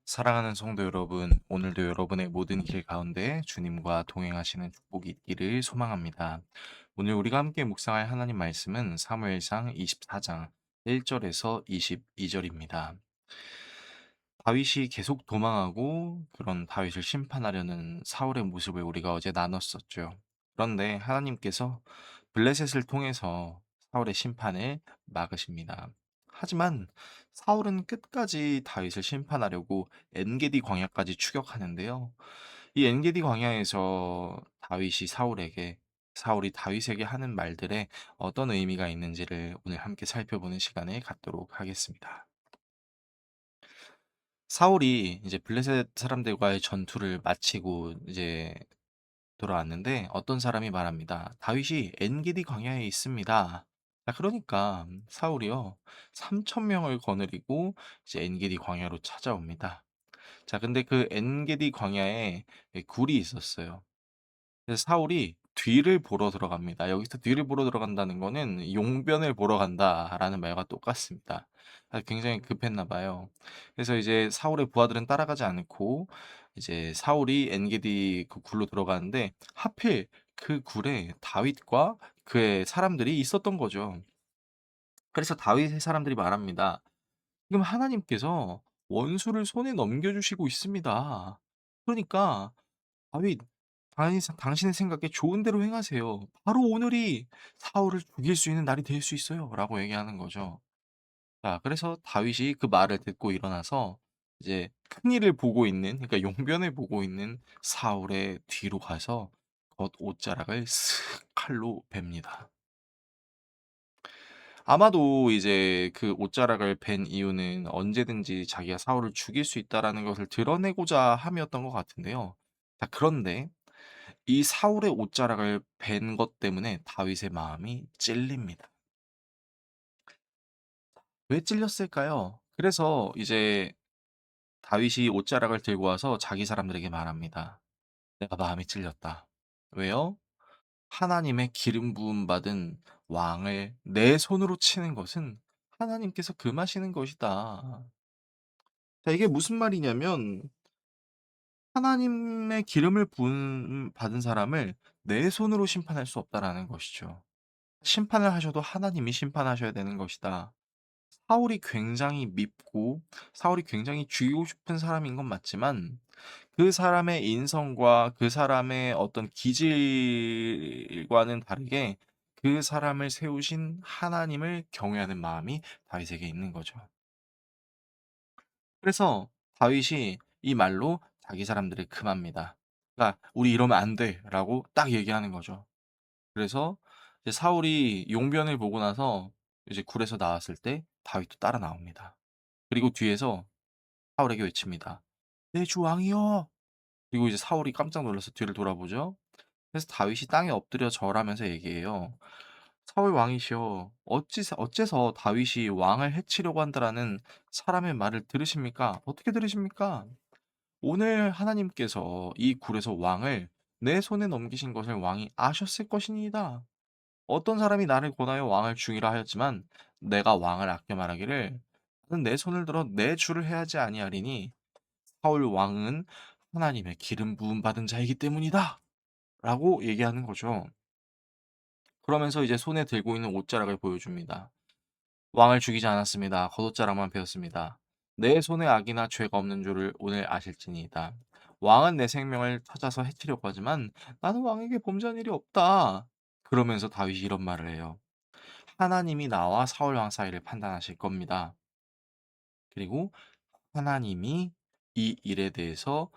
사랑하는 성도 여러분, 오늘도 여러분의 모든 길 가운데 주님과 동행하시는 축복이 있기를 소망합니다. 오늘 우리가 함께 묵상할 하나님 말씀은 사무엘상 24장 1절에서 22절입니다. 다윗이 계속 도망하고 그런 다윗을 심판하려는 사울의 모습을 우리가 어제 나눴었죠. 그런데 하나님께서 블레셋을 통해서 사울의 심판을 막으십니다. 하지만 사울은 끝까지 다윗을 심판하려고 엔게디 광야까지 추격하는데요. 이 엔게디 광야에서 사울이 다윗에게 하는 말들에 어떤 의미가 있는지를 오늘 함께 살펴보는 시간을 갖도록 하겠습니다. 사울이 이제 블레셋 사람들과의 전투를 마치고 이제 돌아왔는데 어떤 사람이 말합니다. 다윗이 엔게디 광야에 있습니다. 자, 그러니까 사울이요. 3천 명을 거느리고 이제 엔게디 광야로 찾아옵니다. 자, 근데 그 엔게디 광야에 굴이 있었어요. 그래서 사울이 뒤를 보러 들어갑니다. 여기서 뒤를 보러 들어간다는 거는 용변을 보러 간다라는 말과 똑같습니다. 굉장히 급했나 봐요. 그래서 이제 사울의 부하들은 따라가지 않고 이제 사울이 엔게디 그 굴로 들어가는데 하필 그 굴에 다윗과 그의 사람들이 있었던 거죠. 그래서 다윗의 사람들이 말합니다. 지금 하나님께서 원수를 손에 넘겨주시고 있습니다. 그러니까 다윗, 당신의 생각에 좋은 대로 행하세요. 바로 오늘이 사울을 죽일 수 있는 날이 될 수 있어요. 라고 얘기하는 거죠. 자, 그래서 다윗이 그 말을 듣고 일어나서 이제 큰일을 보고 있는, 그러니까 용변을 보고 있는 사울의 뒤로 가서 겉 옷자락을 슥 칼로 뱁니다. 아마도 이제 그 옷자락을 벤 이유는 언제든지 자기가 사울을 죽일 수 있다라는 것을 드러내고자 함이었던 것 같은데요. 자, 그런데 이 사울의 옷자락을 벤 것 때문에 다윗의 마음이 찔립니다. 왜 찔렸을까요? 그래서 이제 다윗이 옷자락을 들고 와서 자기 사람들에게 말합니다. 내가 마음이 찔렸다. 왜요? 하나님의 기름 부음 받은 왕을 내 손으로 치는 것은 하나님께서 금하시는 것이다. 자, 이게 무슨 말이냐면 하나님의 기름을 부음 받은 사람을 내 손으로 심판할 수 없다라는 것이죠. 심판을 하셔도 하나님이 심판하셔야 되는 것이다. 사울이 굉장히 밉고 사울이 굉장히 죽이고 싶은 사람인 건 맞지만 그 사람의 인성과 그 사람의 어떤 기질과는 다르게 그 사람을 세우신 하나님을 경외하는 마음이 다윗에게 있는 거죠. 그래서 다윗이 이 말로 자기 사람들을 금합니다. 그러니까 "우리 이러면 안 돼."라고 딱 얘기하는 거죠. 그래서 이제 사울이 용변을 보고 나서 이제 굴에서 나왔을 때 다윗도 따라 나옵니다. 그리고 뒤에서 사울에게 외칩니다. "내 주 왕이여." 그리고 이제 사울이 깜짝 놀라서 뒤를 돌아보죠. 그래서 다윗이 땅에 엎드려 절하면서 얘기해요. "사울 왕이시여 어째서 다윗이 왕을 해치려고 한다라는 사람의 말을 들으십니까? 어떻게 들으십니까? 오늘 하나님께서 이 굴에서 왕을 내 손에 넘기신 것을 왕이 아셨을 것이니이다. 어떤 사람이 나를 권하여 왕을 죽이라 하였지만 내가 왕을 아껴 말하기를 나는 내 손을 들어 내 주를 해하지 아니하리니 사울 왕은 하나님의 기름 부음 받은 자이기 때문이다. 라고 얘기하는 거죠. 그러면서 이제 손에 들고 있는 옷자락을 보여줍니다. 왕을 죽이지 않았습니다. 겉옷자락만 베었습니다. 내 손에 악이나 죄가 없는 줄을 오늘 아실지니이다. 왕은 내 생명을 찾아서 해치려고 하지만 나는 왕에게 범죄한 일이 없다. 그러면서 다윗이 이런 말을 해요. 하나님이 나와 사울 왕 사이를 판단하실 겁니다. 그리고 하나님이 이 일에 대해서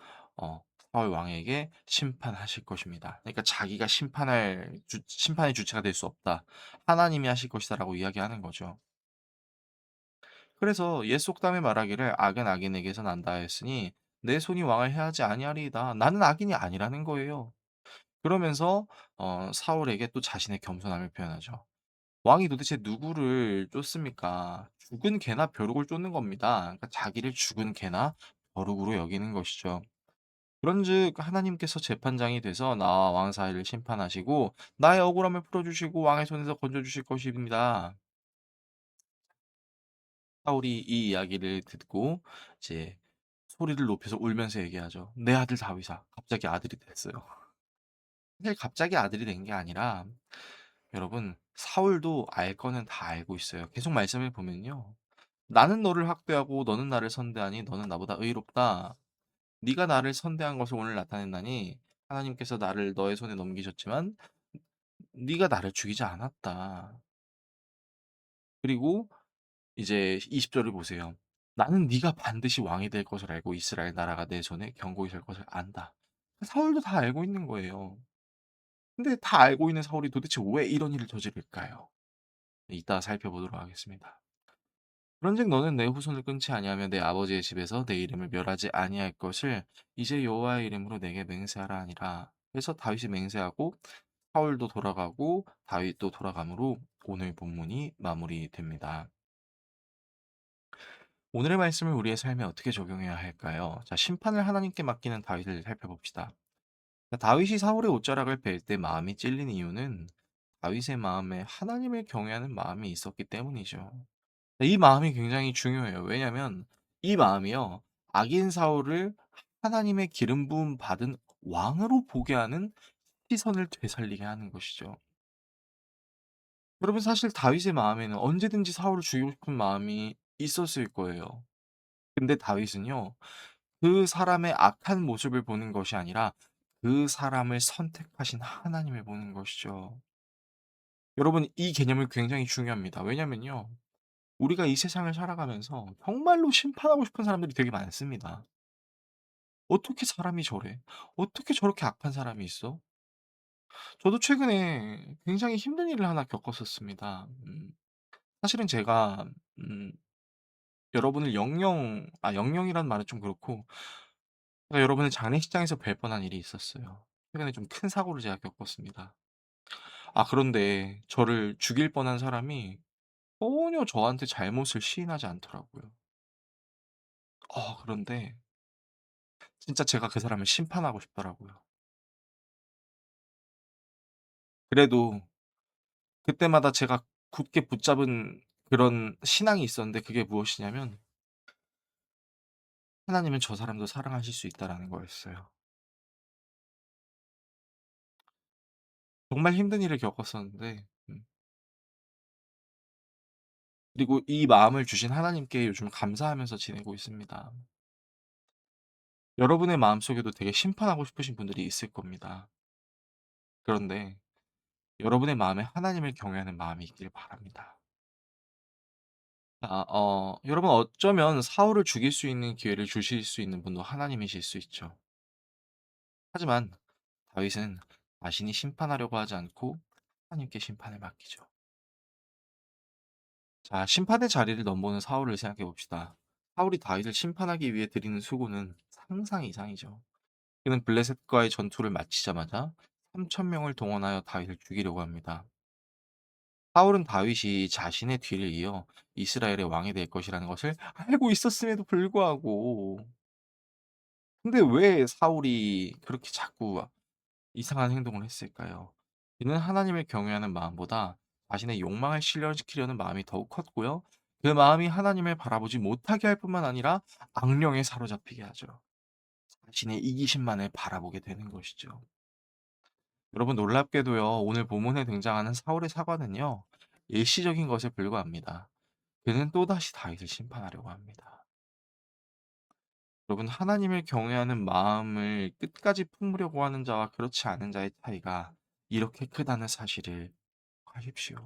사울 왕에게 심판하실 것입니다. 그러니까 자기가 심판의 주체가 될 수 없다. 하나님이 하실 것이다라고 이야기하는 거죠. 그래서 옛 속담에 말하기를 악은 악인에게서 난다 하였으니 내 손이 왕을 해하지 아니하리이다. 나는 악인이 아니라는 거예요. 그러면서 사울에게 또 자신의 겸손함을 표현하죠. 왕이 도대체 누구를 쫓습니까? 죽은 개나 벼룩을 쫓는 겁니다. 그러니까 자기를 죽은 개나 벼룩으로 여기는 것이죠. 그런즉 하나님께서 재판장이 돼서 나와 왕 사이를 심판하시고 나의 억울함을 풀어주시고 왕의 손에서 건져주실 것입니다. 사울이 이 이야기를 듣고 이제 소리를 높여서 울면서 얘기하죠. "내 아들 다윗아." 갑자기 아들이 됐어요. 사실 갑자기 아들이 된 게 아니라 여러분 사울도 알 거는 다 알고 있어요. 계속 말씀을 보면요. "나는 너를 학대하고 너는 나를 선대하니 너는 나보다 의롭다. 네가 나를 선대한 것을 오늘 나타냈나니 하나님께서 나를 너의 손에 넘기셨지만 네가 나를 죽이지 않았다." 그리고 이제 20 절을 보세요. "나는 네가 반드시 왕이 될 것을 알고 이스라엘 나라가 내 손에 견고히 설 것을 안다." 사울도 다 알고 있는 거예요. 근데 다 알고 있는 사울이 도대체 왜 이런 일을 저지를까요? 이따 살펴보도록 하겠습니다. 그런즉 너는 내 후손을 끊지 아니하며 내 아버지의 집에서 내 이름을 멸하지 아니할 것을 이제 여호와의 이름으로 내게 맹세하라 하니라. 그래서 다윗이 맹세하고 사울도 돌아가고 다윗도 돌아감으로 오늘 본문이 마무리됩니다. 오늘의 말씀을 우리의 삶에 어떻게 적용해야 할까요? 자, 심판을 하나님께 맡기는 다윗을 살펴봅시다. 자, 다윗이 사울의 옷자락을 벨 때 마음이 찔린 이유는 다윗의 마음에 하나님을 경외하는 마음이 있었기 때문이죠. 이 마음이 굉장히 중요해요. 왜냐하면 이 마음이요. 악인 사울을 하나님의 기름 부음 받은 왕으로 보게 하는 시선을 되살리게 하는 것이죠. 여러분 사실 다윗의 마음에는 언제든지 사울을 죽이고 싶은 마음이 있었을 거예요. 근데 다윗은요. 그 사람의 악한 모습을 보는 것이 아니라 그 사람을 선택하신 하나님을 보는 것이죠. 여러분 이 개념은 굉장히 중요합니다. 왜냐면요. 우리가 이 세상을 살아가면서 정말로 심판하고 싶은 사람들이 되게 많습니다. '어떻게 사람이 저래? 어떻게 저렇게 악한 사람이 있어?' 저도 최근에 굉장히 힘든 일을 하나 겪었었습니다. 사실은 제가 음 여러분을 영영이라는 말은 좀 그렇고 제가 여러분을 장례식장에서 뵐 뻔한 일이 있었어요. 최근에 좀 큰 사고를 제가 겪었습니다. 그런데 저를 죽일 뻔한 사람이 전혀 저한테 잘못을 시인하지 않더라고요. 그런데 진짜 제가 그 사람을 심판하고 싶더라고요. 그래도 그때마다 제가 굳게 붙잡은 그런 신앙이 있었는데 그게 무엇이냐면 '하나님은 저 사람도 사랑하실 수 있다.'라는 거였어요. 정말 힘든 일을 겪었었는데 그리고 이 마음을 주신 하나님께 요즘 감사하면서 지내고 있습니다. 여러분의 마음속에도 되게 심판하고 싶으신 분들이 있을 겁니다. 그런데 여러분의 마음에 하나님을 경외하는 마음이 있길 바랍니다. 여러분 어쩌면 사울을 죽일 수 있는 기회를 주실 수 있는 분도 하나님이실 수 있죠. 하지만 다윗은 자신이 심판하려고 하지 않고 하나님께 심판을 맡기죠. 자, 심판의 자리를 넘보는 사울을 생각해 봅시다. 사울이 다윗을 심판하기 위해 드리는 수고는 상상 이상이죠. 그는 블레셋과의 전투를 마치자마자 3천 명을 동원하여 다윗을 죽이려고 합니다. 사울은 다윗이 자신의 뒤를 이어 이스라엘의 왕이 될 것이라는 것을 알고 있었음에도 불구하고 근데 왜 사울이 그렇게 자꾸 이상한 행동을 했을까요? 이는 하나님을 경외하는 마음보다 자신의 욕망을 실현시키려는 마음이 더욱 컸고요. 그 마음이 하나님을 바라보지 못하게 할 뿐만 아니라 악령에 사로잡히게 하죠. 자신의 이기심만을 바라보게 되는 것이죠. 여러분 놀랍게도요. 오늘 본문에 등장하는 사울의 사과는요. 일시적인 것에 불과합니다. 그는 또다시 다윗을 심판하려고 합니다. 여러분 하나님을 경외하는 마음을 끝까지 품으려고 하는 자와 그렇지 않은 자의 차이가 이렇게 크다는 사실을 하십시오.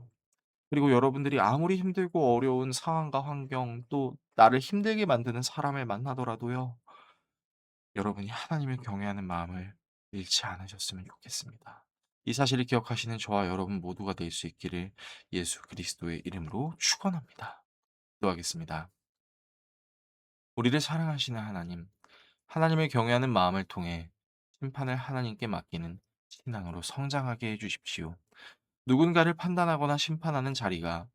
그리고 여러분들이 아무리 힘들고 어려운 상황과 환경 또 나를 힘들게 만드는 사람을 만나더라도요. 여러분이 하나님을 경외하는 마음을 잃지 않으셨으면 좋겠습니다. 이 사실을 기억하시는 저와 여러분 모두가 될 수 있기를 예수 그리스도의 이름으로 축원합니다. 기도하겠습니다. 우리를 사랑하시는 하나님, 하나님을 경외하는 마음을 통해 심판을 하나님께 맡기는 신앙으로 성장하게 해 주십시오. 누군가를 판단하거나 심판하는 자리가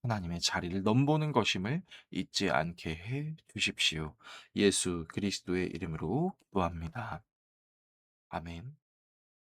하나님의 자리를 넘보는 것임을 잊지 않게 해 주십시오. 예수 그리스도의 이름으로 기도합니다. 아멘.